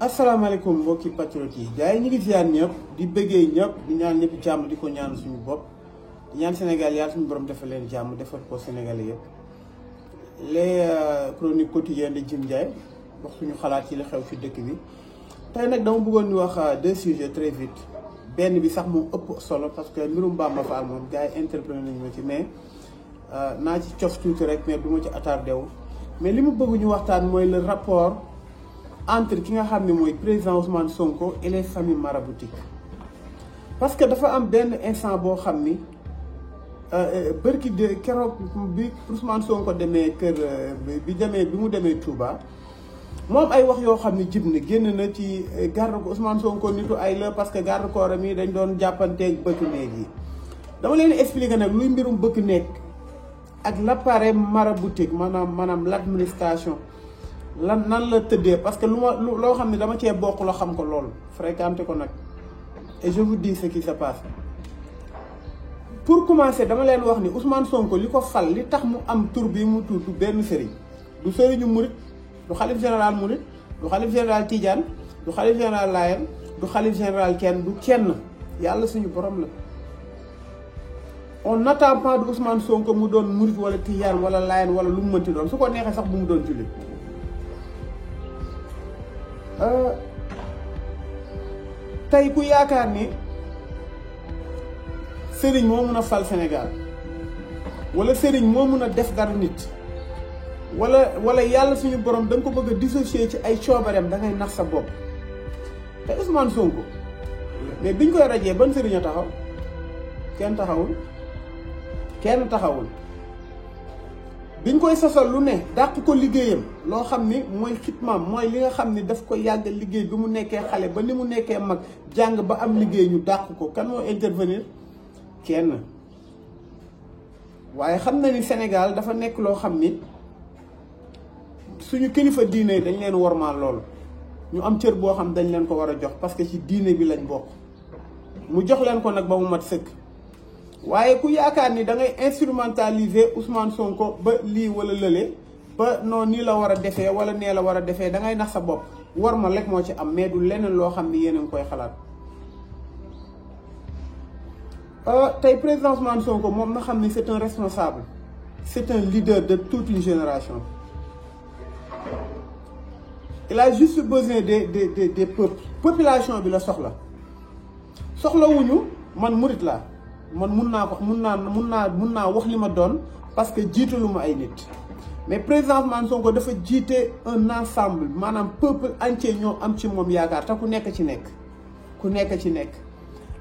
asalaamaaleykum mbokki patriote yi gars yi ñu ngi ziar ñëpp di bëggee ñëpp di ñaan ñëpp jàmm di ko ñaan suñu bopp di ñaan Sénégal yàlla suñu borom defal leen jàmm defal ko Sénégalais yëpp. les chroniques quotidiennes de Jim Ndiaye wax suñu xalaat ci li xew ci dëkk bi tey nag dama bëggoon ñu wax deux sujets très vite benn bi sax moom ëpp solo parce que mbirum Bamba Fall moom gars yi interpellé nañu ma ci mais naa ci cof tuuti rek mais du ma ci attardé wu mais li mu bëgg ñu waxtaan mooy le rapport entre ki nga xam ne mooy président Ousmane Sonko et les familles maraboutiques parce que dafa am benn instant boo xam ni bërki de keroog bi Ousmane Sonko demee kër bi mu demee Touba moom ay wax yoo xam ne jib na génn na ci garde ko Ousmane Sonko nitu ay la parce que garde corps mi dañ doon jàppanteeg bëkk néeg yi dama leen expliquer nag luy mbirum bëkk néeg ak l'appareil maraboutique maanaam l'administration nan la tëddee parce que loo xam ne dama cee bokk la xam ko loolu fréquenté ko nag et je vous dis ce qui se passe pour commencer dama leen wax ni Ousmane Sonko li ko fal li tax mu am tur bi mu tuutu benn sëriñ du sëriñu murit du xalif général murit du xalif général Tidiane du xalif général Layen du xalif général kenn du kenn yàlla suñu borom la on n'attend pas de Ousmane Sonko mu doon murit wala Tidiane wala Layen wala lu mu mënti doon su ko neexee sax bu mu doon jullit tey ku yaakaar ni sëriñ moo mun a fal Sénégal wala sëriñ moo mun a def dara nit wala yàlla suñu borom da nga ko bëgg a dissocier ci ay coobareem da ngay nax sa bopp te Ousmane Sonko mais biñ koy rajee ban sëriñ a taxaw kenn taxawul biñ koy sosal lu ne dàq ko liggéeyam loo xam ni mooy xitmaam mooy li nga xam ni daf ko yàgg liggéey bi mu nekkee xale ba ni mu nekkee mag jàng ba am liggéey ñu dàq ko kan moo intervenir kenn waaye xam na ni Sénégal dafa nekk loo xam ni suñu kilifa diine dañ leen wormaal lool ñu am cër boo xam dañ leen ko war a jox parce que ci diine bi lañ bokk mu jox leen ko nag ba mu mat sëkk waaye ku yaakaar ni da ngay instrumentaliser Ousmane Sonko ba lii wala lële ba non nii la war a defee wala nee la war a defee da ngay nax sa bopp war ma lekk moo ci am mais du leneen loo xam ni yéen a ngi koy xalaat. tey président Ousmane Sonko moom na xam ni c'est un responsable c'est un leader de toute une génération il a juste besoin des peuples population bi la soxlawuñu man murit laa man mun naa wax li ma doon parce que jiitalu ma ay nit mais président Ousmane Sonko dafa jiite un ensemble maanaam peuple entier ñoo am ci moom yaakaar te ku nekk ci nekk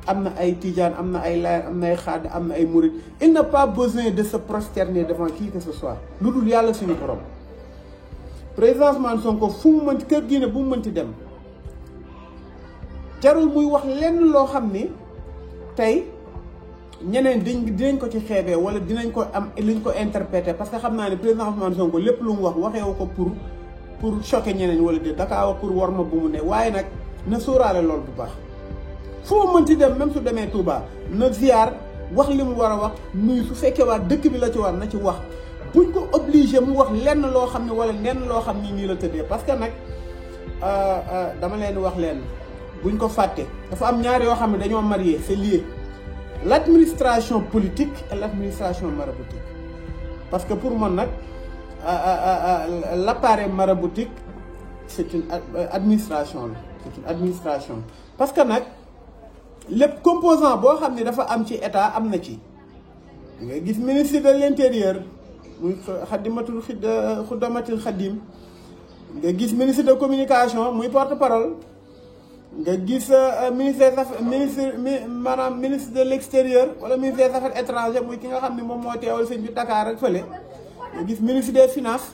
am na ay Tidiane am na ay Layen am na ay Xaad am na ay Murit il n'a pas besoin de se prosterner devant qui que ce soit lu dul yàlla suñu borom président Ousmane Sonko fu mu mënti kër diine bu mu mënti dem jarul muy wax lenn loo xam ni tey ñeneen dinañ ko ci xeebee wala dinañ ko am liñ ko interpréter parce que xam naa ne président Ousmane Sonko lépp lu mu wax waxeewu ko pour choquer ñeneen wala déet dakaa wax pour war ma bu mu ne waaye nag na sóoraale loolu bu baax fu mu mënti dem même su demee Touba na ziar wax li mu war a wax nuyu su fekkee waa dëkk bi la ci war na ci wax buñ ko obligé mu wax lenn loo xam ne wala lenn loo xam ni nii la tëddee parce que nag dama leen wax lenn buñ ko fàtte dafa am ñaar yoo xam ne dañoo marié c'est lié l'administration politique et l'administration maraboutique parce que pour man nag l'appareil maraboutique c'est une administration parce que nag lépp composant boo xam ne dafa am ci état am na ci nga gis ministre de l'intérieur muy xuddamatul xadim nga gis ministre de communication muy porte-parole nga gis ministre de l'extérieur wala ministre des affaires étrangères muy ki nga xam ne moom moo teewal sëñ bi Dakar ak fële nga gis ministre des finances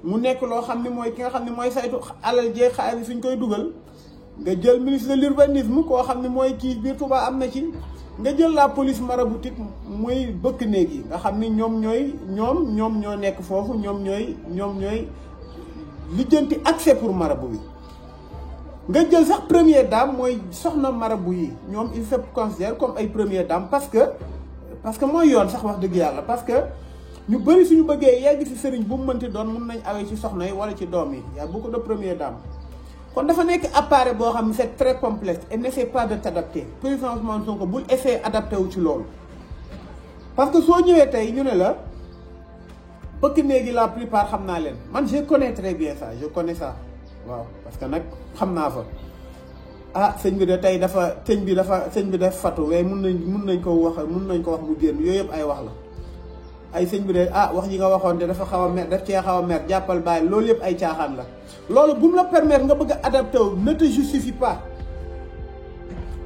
mu nekk loo xam ne mooy ki nga xam ne mooy saytu alal jee xaalis fi ñu koy dugal nga jël ministre de l'urbanisme koo xam ne mooy kii biir Touba am na ci nga jël la police maraboutique muy bëkk néeg yi nga xam ni ñoom ñoo nekk foofu ñoom ñooy lijjanti accès pour marabout bi nga jël sax première dame mooy soxna marabout yi ñoom il se considère comme ay première dame parce que mooy yoon sax wax dëgg yàlla parce que ñu bëri suñu bëggee yegg ci sëriñ bu mu mënti doon mun nañ awee ci soxna yi wala ci doom yi y a beaucoup de première dame kon dafa nekk appareil boo xam ne c'est très complexe et n'essaie pas de t'adapter président Ousmane Sonko bul essayer adapté wu ci loolu parce que soo ñëwee tey ñu ne la bëkk néegi la plupart xam naa leen man je connais très bien ça je connais ça waaw parce que nag xam naa fa ah sëñ bi de tey dafa sëñ bi dafa fatu waaye mun nañ ko wax mu génn yooyu yëpp ay wax la ay sëñ bi de wax yi nga waxoon te dafa xaw a mer daf cee xaw a mer jàppal bàyyi loolu yëpp ay caaxaan la loolu bu mu la permettre nga bëgg a adapté wu ne te justifie pas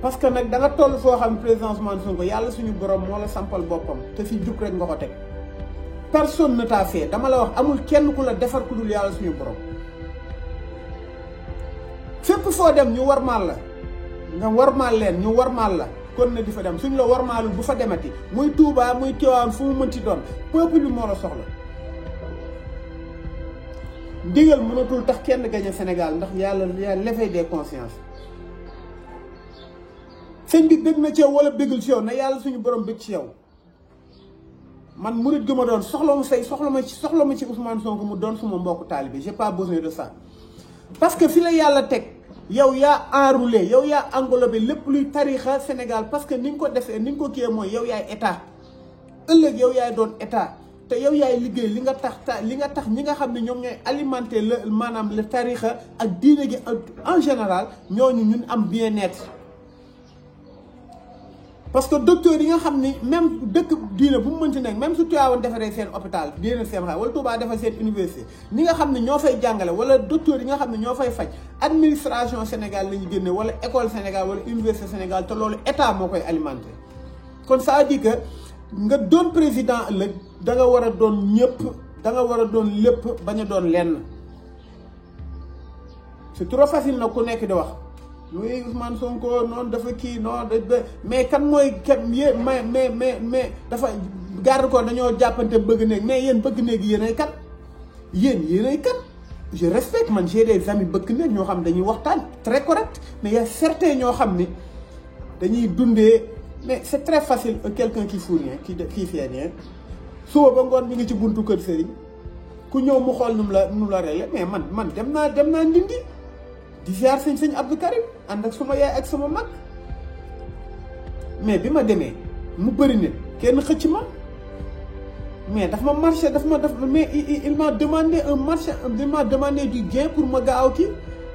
parce que nag da nga toll foo xam président Ousmane Sonko yàlla suñu borom moo la sampal boppam te fi jub rek nga ko teg personne ne t'a fait dama la wax amul kenn ku la defar ku dul yàlla suñu borom fépp foo dem ñu warmaal la nga warmaal leen ñu warmaal la kon na di fa dem suñ la warmaalul bu fa demati muy Touba muy Tivaouane fu mu mënti doon peuple bi moo la soxla ndigal mënatul tax kenn gañe Sénégal ndax yàlla l'éveil des consciences sëñ bi bëgg na ci yow wala bëggul ci yow na yàlla suñu borom bëgg ci yow man murit gu ma doon soxla ma ci Ousmane Sonko mu doon suma mbokku taalibe j'ai pas besoin de ça parce que fi la yàlla teg yow yaa enroulé yow yaa englobé lépp luy tarixa Sénégal parce que ni nga ko defee ni nga ko kiyee mooy yow yaay état ëllëg yow yaay doon état te yow yaay liggéey li nga tax ñi nga xam ne ñoom ñooy alimenter maanaam le tarixa ak diine gi en général ñooñu ñun am bien-être parce que docteur yi nga xam ni même dëkk diine bu mu mënti nekk même su Tivaouane defaree seen hôpital diine seen xaar wala Touba defar seen université ñi nga xam ne ñoo fay jàngale wala docteur yi nga xam ne ñoo fay faj administration Sénégal la ñu génne wala école Sénégal wala université Sénégal te loolu état moo koy alimenté kon ça veut dire que nga doon président ëllëg da nga war a doon ñëpp da nga war a doon lépp bañ a doon lenn c'est trop facile nag ku nekk di wax oui Ousmane Sonko noonu dafa kii non mais kan mooy kenn yéen mais dafa garde ko dañoo jàppante bëgg néeg mais yéen bëgg néeg yéenay kan yéenay kan je respecte man j'ai des amis bëgg néeg ñoo xam dañuy waxtaan très correct mais y a certains ñoo xam ni dañuy dundee mais c'est très facile quelqu'un qui fout rien qui fait rien suba ba ngoon mi ngi ci buntu kër sëriñ ku ñëw mu xool nu mu la rele mais man dem naa Ndindi di ziar sëñ Abdou Karim ànd ak suma yaay ak sama mag mais bi ma demee mu bëri nit kenn xëcc ma mais daf ma marché mais il m'a demandé un marché il m'a demandé du gain pour ma gaaw kii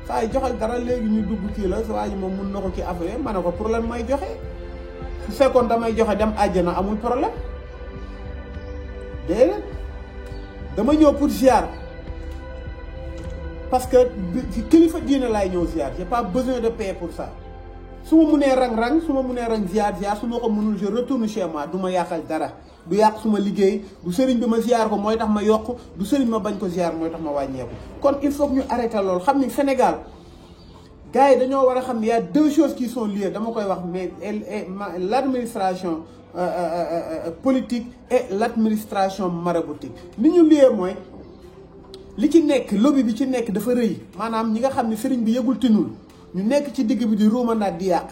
saa yi joxal dara léegi ñu dugg kii la waa ji moom mun na ko kii affaire ma ne ko problème may joxe su fekkoon damay joxe dem àjjana amul problème déedéet dama ñëw pour ziar. parce que kilifa diine laay ñëw ziar j'ai pas besoin de payer pour ça su ma mënee rang su ma mënee rang ziar su ma ko mënul je retourne chez moi du ma yàqal dara du yàq suma liggéey du sëriñ bi ma ziar ko mooy tax ma yokk du sëriñ ma bañ ko ziar mooy tax ma wàññeeku. kon il faut que ñu arrêté loolu xam ni Sénégal gars yi dañoo war a xam ne y a deux choses qui sont liées dama koy wax mais l'administration politique et l'administration maraboutique ni ñu lié mooy. li ci nekk lobby bi ci nekk dafa rëy maanaam ñi nga xam ne sëriñ bi yëgul tinul ñu nekk ci digg bi di ruumandaat di yàq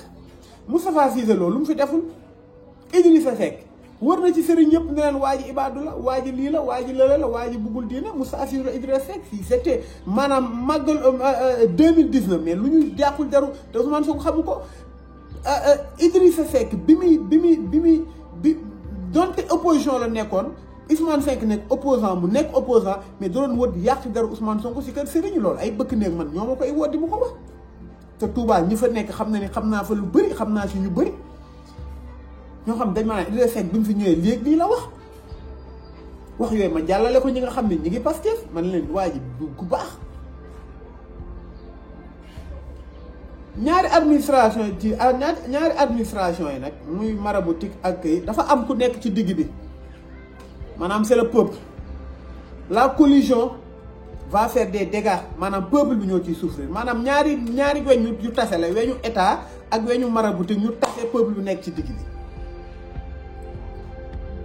Moustapha Cissé loolu lu mu fi deful Idrissa Seck wër na ci sëriñ yëpp ne leen waa ji ibaadu la waa ji lii la waa ji lële la waa ji buggul diina Moustapha Cissé la Idrissa Seck si c'était maanaam màggal 2019 mais lu ñu jàqul deru te Ousmane Sonko xamu ko Idrissa Seck bi donte opposition la nekkoon Ousmane Sonko nekk opposant mu nekk opposant mais doon wër di yàq dara Ousmane Sonko si kër sëriñ loolu ay bëkk néeg man ñoo ma koy woo di mu ko wax te Touba ñi fa nekk xam na ni xam naa fa lu bëri xam naa si ñu bëri ñoo xam dañ maanaam Idrissa Seck bi mu fi ñëwee léegi nii la wax yooyu ma jàllale ko ñi nga xam ne ñi ngi Pastef man leen waa ji du ku baax ñaari administration yi nag muy maraboutique ak kay dafa am ku nekk ci digg bi maanaam c'est le peuple la collision va faire des dégâts maanaam peuple bi ñoo ciy souffrir maanaam ñaari weñ yu tase la weñu état ak weñu maraboutique ñu tase peuple bi nekk ci digg bi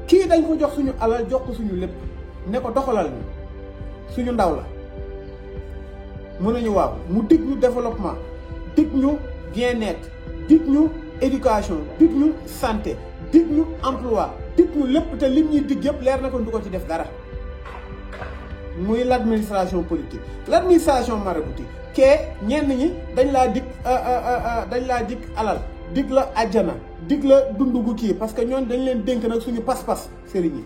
kii dañ ko jox suñu alal jox ko suñu lépp ne ko doxalal ñu suñu ndaw la mën nañu waaw mu dig ñu développement dig ñu bien-être dig ñu éducation dig ñu santé dig ñu emploi dig ñu lépp te lim ñuy dig yëpp leer na ko du ko ci def dara muy l'administration politique l'administration maraboutique kee ñenn ñi dañ laa dig alal dig la àjjana dig la dundu gu kii parce que ñoon dañ leen dénk nag suñu pas-pas sëriñ yi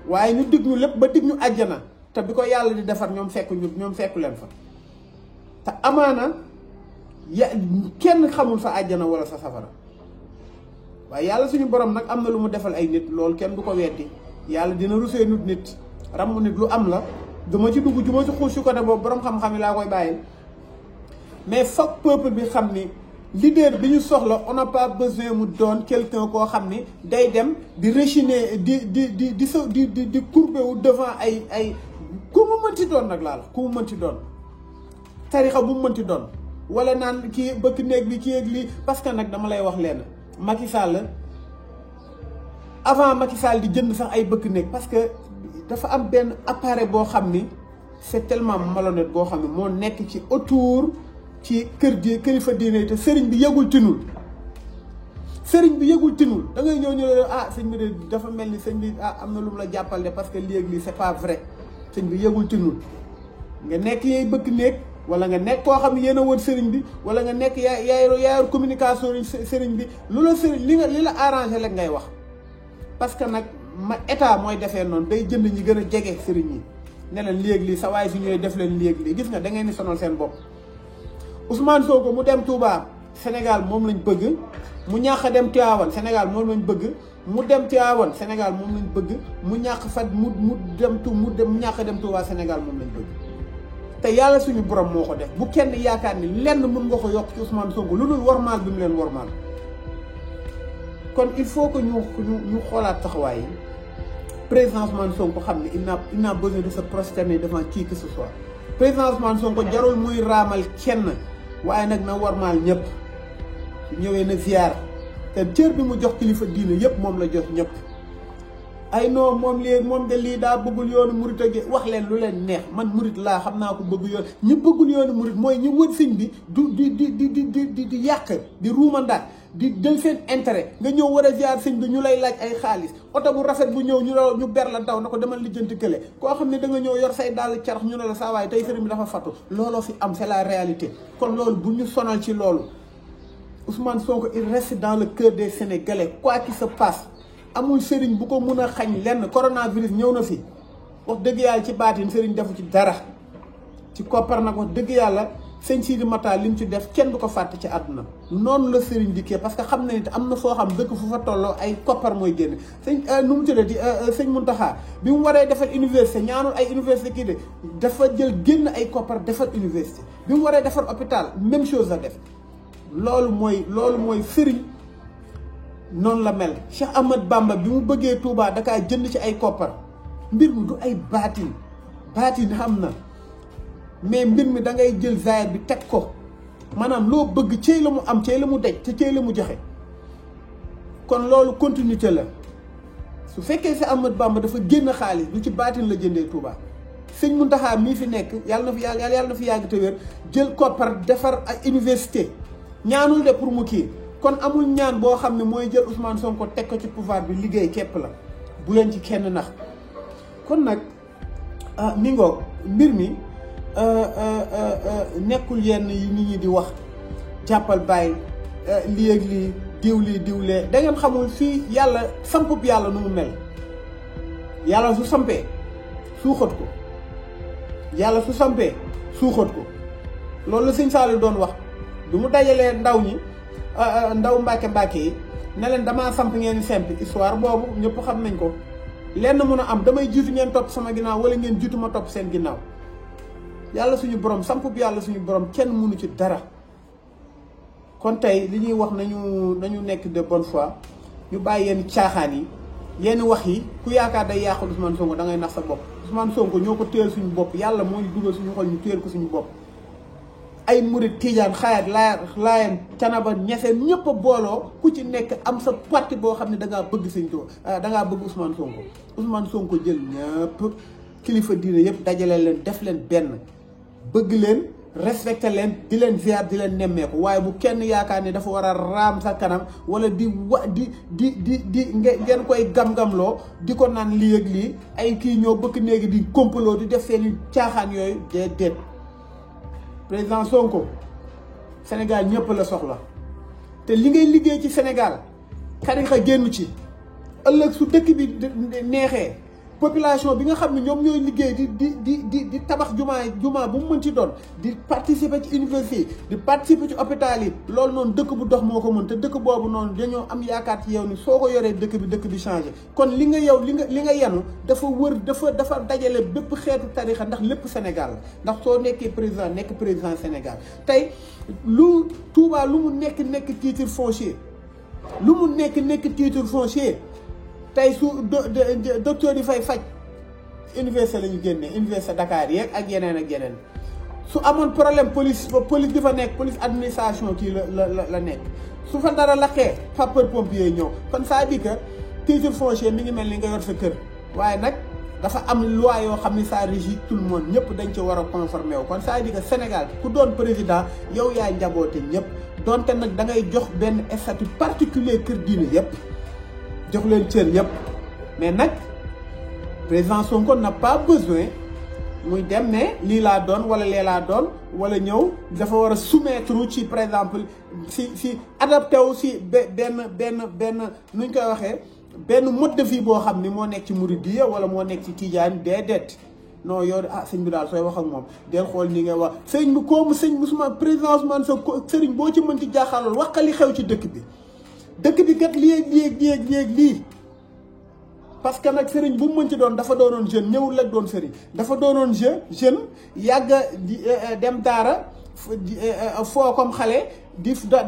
waaye ñu dig ñu lépp ba dig ñu àjjana te bi ko yàlla di defar ñoom fekku leen fa te amaana kenn xamul sa àjjana wala sa safara waaye yàlla suñu borom nag am na lu mu defal ay nit loolu kenn du ko weddi yàlla dina rusee nit ramu nit lu am la duma ci dugg ci xuus ci côté boobu borom xam-xam yi laa koy bàyyi mais foog peuple bi xam ni leader bi ñu soxla on n'a pas besoin mu doon quelqu'un koo xam ni day dem di rechiner di courber wu devant ay ku mu mënti doon nag laa la ku mu mënti doon tarixa bu mu mënti doon wala naan kii bëkk néeg bi kii ak lii parce que nag dama lay wax leen Macky Sall avant Macky Sall di jënd sax ay bëkk néeg parce que dafa am benn appareil boo xam ni c'est tellement malhonnête boo xam ne moo nekk ci autour ci kilifa diine te sëriñ bi yëgul tinul da ngay ñëw sëñ bi de dafa mel ni sëñ bi am na lu mu la jàppal de parce que léegi c'est pas vrai sëñ bi yëgul tinul nga nekk yay bëkk néeg wala nga nekk koo xam ne yéen a woon sëriñ bi wala nga nekk yaay communication sëriñ bi lu la sëriñ li la arrangé rek ngay wax parce que nag état mooy defee noonu day jënd ñi gën a jege sëriñ yi ne leen léegi sa waay si ñooy def leen léegi gis nga da ngeen di sonal seen bopp Ousmane Sonko mu dem Touba Sénégal moom lañ bëgg mu ñàkk a dem Tivaouane Sénégal moom lañ bëgg mu dem Tivaouane Sénégal moom lañ bëgg mu ñàkk fat mu ñàkk a dem Touba Sénégal moom lañ bëgg te yàlla suñu borom moo ko def bu kenn yaakaar ni lenn mën nga ko yokk ci Ousmane Sonko lu dul wormaal bi mu leen wormaal kon il faut que ñu xoolaat taxawaay yi président Ousmane Sonko xam ne il n'a besoin de se prosterner devant qui que ce soit président Ousmane Sonko jarul muy raamal kenn waaye nag na wormaal ñëpp ñëwee na ziar te cër bi mu jox kilifa diine yëpp moom la jox ñëpp ay non moom de lii daa bëggul yoonu murit ak wax leen lu leen neex man murit laa xam naa ko bëgg yoon ñi bëggul yoonu murit mooy ñu wër sëñ bi di yàq di ruumandaat di jël seen intérêt nga ñëw war a ziar sëñ bi ñu lay laaj ay xaalis oto bu rafet bu ñëw ñu ber la daw na ko demal lijjanti kële koo xam ne da nga ñëw yor say dàll carax ñu ne la saa waay tey sëriñ bi dafa fattu looloo fi am c'est la réalité kon loolu bu ñu sonal ci loolu Ousmane Sonko il reste dans le cœur des Sénégalais quoi qu'il se passe amul sëriñ bu ko mun a xañ lenn coronavirus ñëw na fi wax dëgg yàlla ci baatin sëriñ defu ci dara ci koppar nag wax dëgg yàlla sëñ Sidi Mata li mu ci def kenn du ko fàtte ci àdduna noonu la sëriñ dikkee parce que xam na ni am na foo xam dëkk fu fa tolloo ay koppar mooy génn sëñ nu mu tuddati sëñ Mountakha bi mu waree defal université ñaanul ay université kii de dafa jël génn ay koppar defal université bi mu waree defar hôpital même chose la def loolu mooy sëriñ noonu la mel Cheikh Ahmad Bamba bi mu bëggee Touba dakaa jënd ci ay koppar mbir mi du ay baatin xam na mais mbir mi da ngay jël zaahir bi teg ko maanaam loo bëgg cey la mu am cey la mu dej te cey la mu joxe kon loolu continuité la su fekkee Cheikh Ahmad Bamba dafa génn xaalis du ci baatin la jëndee Touba sëñ Mountakha mii fi nekk yàlla na fi yàgg te wér jël koppar defar ak université ñaanul de pour mu kii kon amul ñaan boo xam ne mooy jël Ousmane Sonko teg ko ci pouvoir bi liggéey képp la bu leen ci kenn nax kon nag mi ngoog mbir mi nekkul yenn yi nit ñi di wax jàppal bàyyi lii ak lii diwlee da ngeen xamul fii yàlla sampub yàlla nu mu mel yàlla su sampee suuxat ko loolu la sëñ Saliou doon wax du mu dajalee ndaw ñi ndaw mbàkke yi ne leen damaa samp ngeen sempi histoire boobu ñëpp xam nañ ko lenn mun a am damay jiitu ngeen topp sama ginnaaw wala ngeen jiitu ma topp seen ginnaaw yàlla suñu borom samp bi yàlla suñu borom kenn mënu ci dara kon tey li ñuy wax nañu nekk de bonne foi ñu bàyyi yenn caaxaan yi yenn wax yi ku yaakaar day yàqul Ousmane Sonko da ngay nax sa bopp Ousmane Sonko ñoo ko téyel suñu bopp yàlla moo ñu dugal suñu xol ñu téyel ko suñu bopp ay murit tiijaan xaayat laayeen canaba ñeseen ñëpp a booloo ku ci nekk am sa parti boo xam ne dangaa bëgg sëñ Tuubaa dangaa bëgg Ousmane Sonko jël ñëpp kilifa diine yëpp dajale leen def leen benn bëgg leen respecté leen di leen ziar di leen nemmeeku waaye bu kenn yaakaar ne dafa war a raam sa kanam wala di ngeen koy gam-gamloo di ko naan lii ak lii ay kii ñoo bëkk néegi di complot di def seeni caaxaan yooyu déedéet. président Sonko Sénégal ñëpp la soxla te li ngay liggéey ci Sénégal tarixa génn ci ëllëg su dëkk bi neexee population bi nga xam ne ñoom ñooy liggéey di tabax jumaa bu mu mën ci doon di participer ci université di participer ci hôpital yi loolu noonu dëkk bu dox moo ko mën te dëkk boobu noonu dañoo am yaakaar ci yow ni soo ko yoree dëkk bi changé kon li nga yow li nga yenu dafa wër dafa dajale bépp xeetu tarixa ndax lépp Sénégal la ndax soo nekkee président nekk président Sénégal tey lu Touba lu mu nekk titre foncier lu mu nekk titre foncier tey su docteur yi fay faj université la ñu génne université Dakar yeeg ak yeneen su amoon problème police di fa nekk police administration kii la nekk su fa dara laqee sapeur pompier ñëw kon ça dit que titre foncier mi ngi mel ni nga yor sa kër waaye nag dafa am loi yoo xam ni ça régit tout le monde ñëpp dañ ci war a conformé wu kon ça dit que Sénégal ku doon président yow yaay njaboote ñëpp donte nag da ngay jox benn statut particulier kër diine yëpp jox leen cër yëpp mais nag président Sonko n'a pas besoin muy dem ne lii laa doon wala lee laa doon wala ñëw dafa war a soumettre ci par exemple si adapté wu si benn nuñ koy waxee benn mode de vie boo xam ni moo nekk ci Mouridiyya wala moo nekk ci Tijaan déedéet non yow sëñ bi daal sooy wax ak moom del xool ni ngay wax sëñ bi koomu sëñ Ousmane président Ousmane sa sëriñ boo ci mën ci jaaxalool wax ka li xew ci dëkk bi kat lii parce que nag sëriñ bu mu mën ci doon dafa doonoon jeune ñëwul la doon sëriñ dafa doonoon jeune yàgga dem daara foo comme xale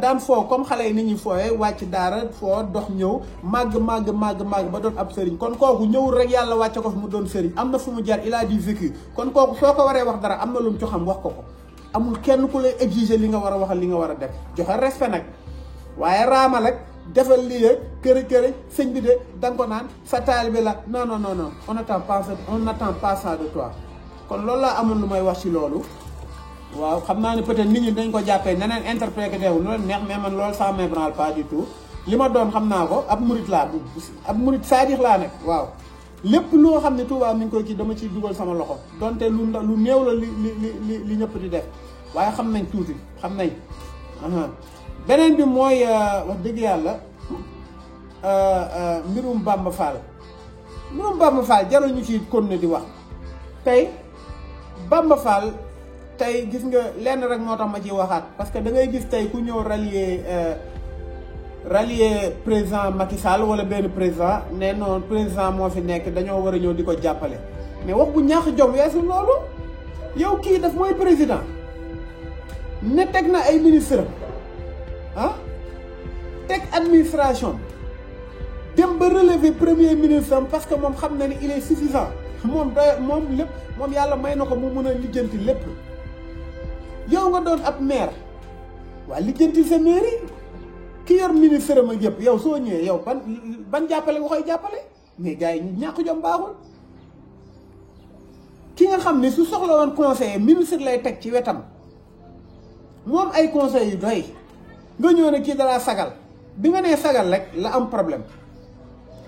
daan foo comme xale yi nit ñi fooye wàcc daara foo dox ñëw màgg ba doon ab sëriñ kon kooku ñëwul rek yàlla wàcce ko fi mu doon sëriñ am na fu mu jaar il a du vécu kon kooku soo ko waree wax dara am na lu mu ci xam wax ko amul kenn ku lay exiger li nga war a waxal li nga war a def joxe respect nag waaye raamal ak defal lii ak këri sëñ bi de da nga ko naan sa taalibe la non on attend pas ça de toi kon loolu laa amoon lu may wax ci loolu waaw xam naa ne peut-être nit ñi dañ ko jàppee neneen interprété wu nu leen neex mais man loolu ça me branle pas du tout li ma doon xam naa ko ab murit laa ab murit saadix laa nekk waaw lépp loo xam ne Touba mi ngi koy kii dama ciy dugal sama loxo donte lu néew la li ñëpp di def waaye xam nañ tuuti xam nañ beneen bi mooy wax dëgg yàlla mbirum Bamba Fall jarul ñu ci kon di wax tey Bamba Fall tey gis nga lenn rek moo tax ma ciy waxaat parce que da ngay gis tey ku ñëw rallier président Macky Sall wala benn président ne non président moo fi nekk dañoo war a ñëw di ko jàppale mais wax bu ñaax jom weesu loolu yow kii daf mooy président ne teg na ay ministre teg administration dem ba relever premier ministre am parce que moom xam na ni il est suffisant moom yàlla may na ko mu mën a lijjanti lépp yow nga doon ab maire waa lijjanti sa mairie ki yor ministre am ak yëpp yow soo ñëwee yow ban jàppale nga koy jàppale mais gars yi ñu ñàkk jom baaxul ki nga xam ne su soxla woon conseiller ministre lay teg ci wetam moom ay conseils yu doy nga ñëw ne kii dalaa sagal bi nga nee sagal rek la am problème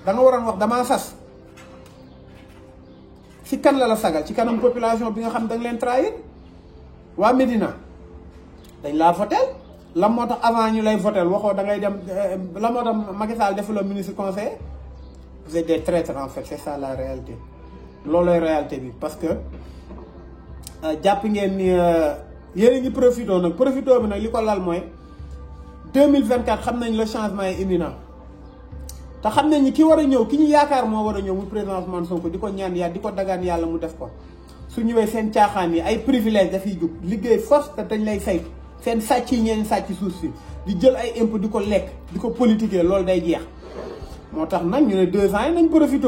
da nga waroon wax damaa sas ci kan la sagal ci kanam population bi nga xam da nga leen trahir waa Médina dañ laa votel la moo tax avant ñu lay votel waxoo da ngay dem la moo tax Macky Sall defuloo ministre conseiller vous êtes des traîtres en fait c'est ça la réalité loolooy réalité bi parce que jàpp ngeen ni yéen a ngi profité bi nag li ko lal mooy 2024 xam nañ le changement est imminent te xam nañ ni ki war a ñëw ki ñu yaakaar moo war a ñëw mu président Ousmane Sonko di ko ñaan yàlla di ko dagaan yàlla mu def ko su ñëwee seen caaxaan yi ay privilège dafiy jug liggéey force te dañ lay saytu seen sàcc yi ñeen sàcc suuf si di jël ay impôt di ko lekk di ko politiquer loolu day jeex moo tax nag ñu ne 2 ans yi nañ profité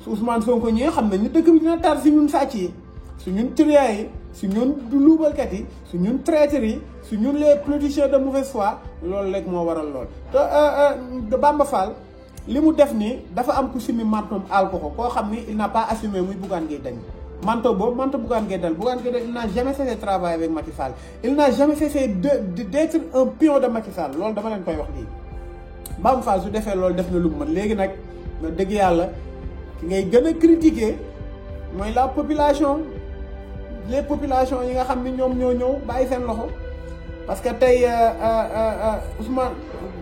su Ousmane Sonko ñëwee xam nañ ni dëkk bi dina tar si ñun sàcc yi su ñun triens yi su ñun luubalkat yi su ñun traîtres yi su ñun les politiciens de mauvaise foi loolu rek moo waral lool te Bamba Fall li mu def nii dafa am ku simi martom aal ko koo xam ni il n'a pas assumé muy Bougane Gueye Dany manteau boobu manteau Bougane Gueye Dany il n'a jamais cessé de travailler avec Macky Sall il n'a jamais cessé d'être un pion de Macky Sall loolu dama leen koy wax lii Bamba Fall su defee loolu def na lu mu mën léegi nag nga dëgg yàlla ki ngay gën a critiquer mooy la population les populations yi nga xam ne ñoom ñoo ñëw bàyyi seen loxo parce que tey Ousmane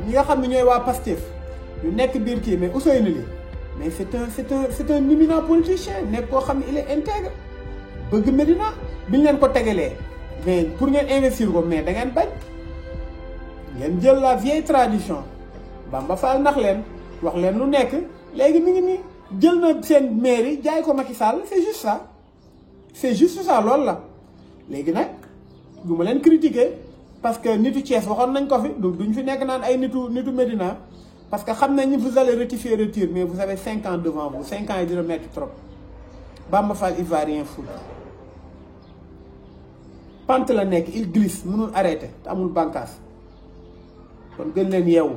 ñi nga xam ne ñooy waa Pastef ñu nekk biir kii mais Ousseynou Ly mais c'est un éminent politicien nekk koo xam ne il est intègre bëgg Médina bi ñu leen ko tegalee mais pour ngeen investir ko mais da ngeen bañ ngeen jël la vieille tradition Bamba Fall nax leen wax leen lu nekk léegi mi ngi nii jël na seen mairie jaay ko Macky Sall c'est juste ça loolu la léegi nag du ma leen critiquer parce que nitu Thiès waxoon nañ ko fi duñ fi nekk naan ay nitu Médina parce que xam nañ ni vous allez rectifier retire mais vous avez 5 ans devant vous 5 ans yi dina metti trop Bamba Fall il va rien foutre pente la nekk il glisse mënul arrêter te amul bànqaas kon gën leen yeewu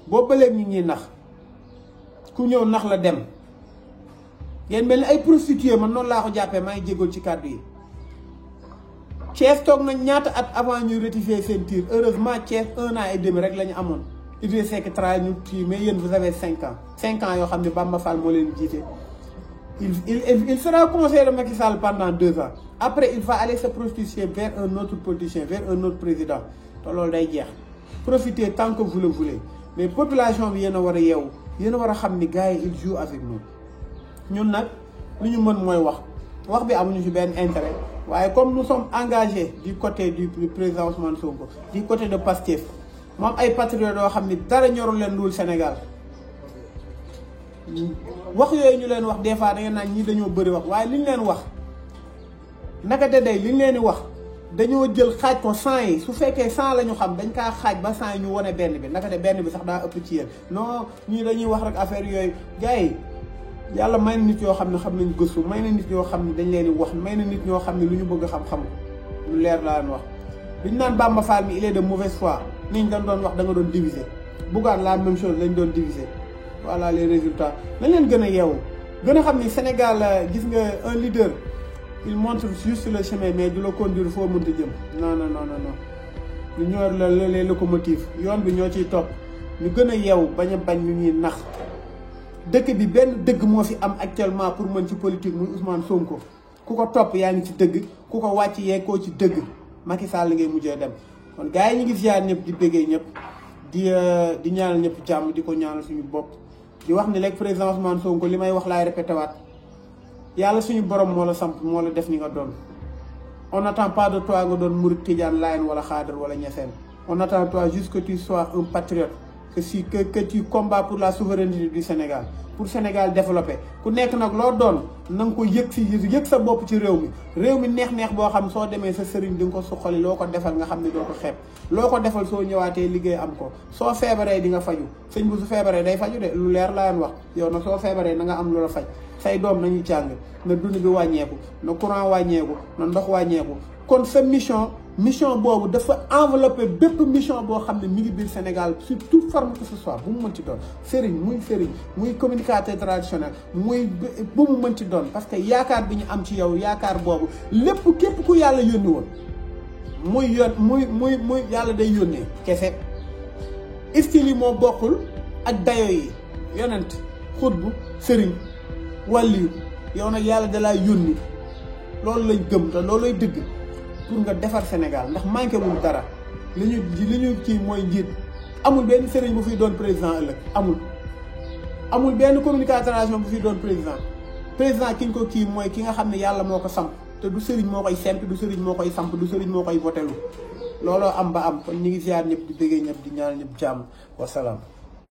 boobu ba léegi ñi ñuy nax ku ñëw nax la dem ngeen mel ni ay prostituée man noonu laa ko jàppee maa ngi jégal ci kàddu yi Thiès toog nañ ñaata at avant ñuy rectifier seen tir heureusement Thiès 1 an et demi rek la ñu amoon Idrissa Seck tra ñu kii mais yéen vous avez 5 ans 5 ans yoo xam ne Bamba Fall moo leen jiite il sera conseiller de Macky Sall pendant 2 ans après il va aller se prostituer vers un autre politicien vers un autre président te loolu day jeex profitez tant que vous le voulez mais population bi yéen a war a yeewu yéen a war a xam ni gars yi ils jouent avec nous ñun nag lu ñu mën mooy wax bi amuñu ci benn intérêt waaye comme nous sommes engagés du côté du président Ousmane Sonko du côté de Pastef moom ay patriotes yoo xam ni dara ñorul leen luul Sénégal wax yooyu ñu leen wax des fois da ngeen naan ñii dañoo bëri wax waaye li ñu leen wax naka de day li ñu leen di wax dañoo jël xaaj ko 100 yi su fekkee 100 la ñu xam dañ kaa xaaj ba 100 yi ñu wane benn bi naka de benn bi sax daa ëpp ci yéen non ñii dañuy wax rek affaire yooyu gars yi yàlla may na nit yoo xam ne xam nañ gëstu may na nit yoo xam ne dañ leen di wax may na nit ñoo xam ne lu ñu bëgg xam-xam lu leer laa leen wax bi ñu naan Bamba Fall mi il est de mauvaise foi ni ñu doon wax da nga doon diviser Bougane la même chose lañ doon diviser voilà les résultats nañ leen gën a yeewu gën a xam ni Sénégal gis nga un leader il montre juste le chemin mais du la conduire foo mënta jëm non ñu ñor la les locomotives yoon bi ñoo ciy topp ñu gën a yeewu bañ a bañ ñu ñuy nax dëkk bi benn dëgg moo fi am actuellement pour mën ci politique muy Ousmane Sonko ku ko topp yaa ngi ci dëgg ku ko wàcc yee koo ci dëgg Macky Sall ngay mujjee dem kon gars yi ñu ngi ziar ñëpp di bëggee ñëpp di ñaanal ñëpp jàmm di ko ñaanal suñu bopp di wax ni rek président Ousmane Sonko li may wax laay répété waat yàlla suñu borom moo la samp moo la def ni nga doon on n'attend pas de toi nga doon Mouride Tidiane Layen wala Khadr wala Niassène on attend de toi juste que tu sois un patriote que tu combats pour la souveraineté du Sénégal pour Sénégal développé ku nekk nag loo doon na nga ko yëg sa bopp ci réew mi neex boo xam soo demee sa sëriñ di nga ko suqali loo ko defal nga xam ne doo ko xeeb loo ko defal soo ñëwaatee liggéey am ko soo feebaree di nga faju sëñ bu su feebaree day faju de lu leer laa leen wax yow nag soo feebaree na nga am lu la faj say doom nañu jàng na dund bi wàññeeku na courant wàññeeku na ndox wàññeeku kon sa mission boobu dafa enveloppé bépp mission boo xam ne mi ngi biir Sénégal sur toute forme que ce soit bu mu mënti doon sëriñ muy communicateur traditionnel muy bu mu mënti doon parce que yaakaar bi ñu am ci yow yaakaar boobu lépp képp ku yàlla yónni woon muy yàlla day yónnee kese style yi moo bokkul ak dayo yi yonent xutbu sëriñ wàlliyu yow nag yàlla da laa yónni loolu lañ gëm te loolu lay dëgg pour nga defar Sénégal ndax manqué wul dara li ñu kii mooy njiit amul benn sëriñ bu fiy doon président ëllëg amul benn communication bu fiy doon président ki ñu ko kii mooy ki nga xam ne yàlla moo ko samp te du sëriñ moo koy semp du sëriñ moo koy samp du sëriñ moo koy votelu looloo am ba am kon ñu ngi ziar ñëpp di bëggee ñëpp di ñaan ñëpp jàmm wasalaam